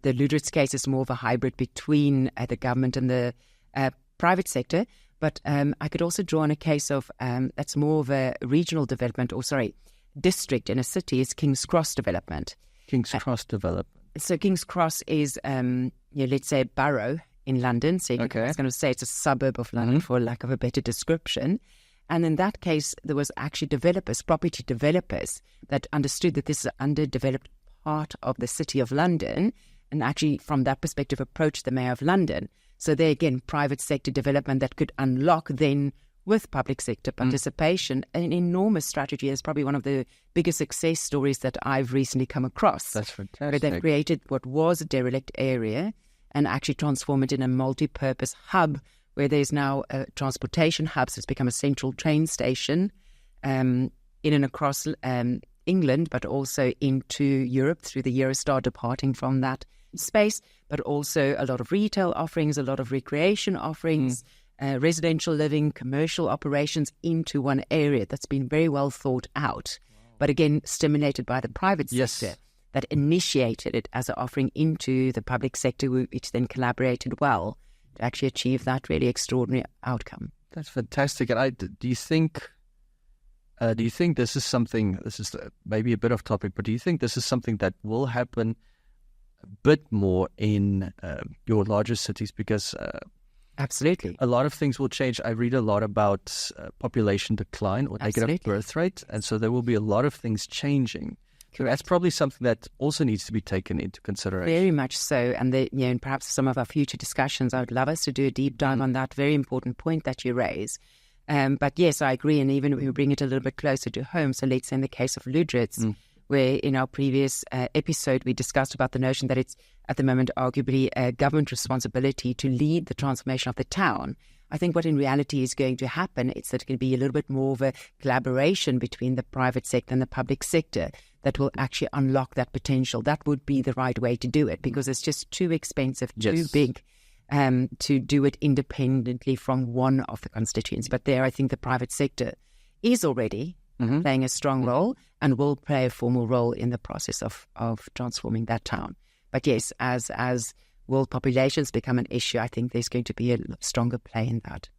the Lüderitz case is more of a hybrid between the government and the private sector. But I could also draw on a case of that's more of a regional development, district in a city is King's Cross development. King's Cross development. So King's Cross is, let's say, a borough in London. So I was going to say it's a suburb of London for lack of a better description. And in that case, there was actually property developers that understood that this is an underdeveloped part of the city of London, and actually from that perspective approached the Mayor of London. So there again, private sector development that could unlock then with public sector participation, an enormous strategy. Is probably one of the biggest success stories that I've recently come across. That's fantastic. Where they've created what was a derelict area and actually transformed it in a multi-purpose hub where there's now a transportation hub. So it's become a central train station in and across England, but also into Europe through the Eurostar departing from that space, but also a lot of retail offerings, a lot of recreation offerings, residential living, commercial operations into one area that's been very well thought out. But again, stimulated by the private sector that initiated it as an offering into the public sector, which then collaborated well to actually achieve that really extraordinary outcome. That's fantastic. And do you think this is something, this is maybe a bit off topic, but do you think this is something that will happen a bit more in your larger cities? Because absolutely, a lot of things will change. I read a lot about population decline or negative birth rate, and so there will be a lot of things changing. So that's probably something that also needs to be taken into consideration. Very much so. And and perhaps some of our future discussions, I would love us to do a deep dive on that very important point that you raise. But yes, I agree. And even if we bring it a little bit closer to home, so let's say in the case of Lüderitz, where in our previous episode we discussed about the notion that it's at the moment arguably a government responsibility to lead the transformation of the town. I think what in reality is going to happen is that it can be a little bit more of a collaboration between the private sector and the public sector that will actually unlock that potential. That would be the right way to do it, because it's just too expensive, too big to do it independently from one of the constituents. But there, I think the private sector is already playing a strong role and will play a formal role in the process of transforming that town. But yes, as world populations become an issue, I think there's going to be a stronger play in that.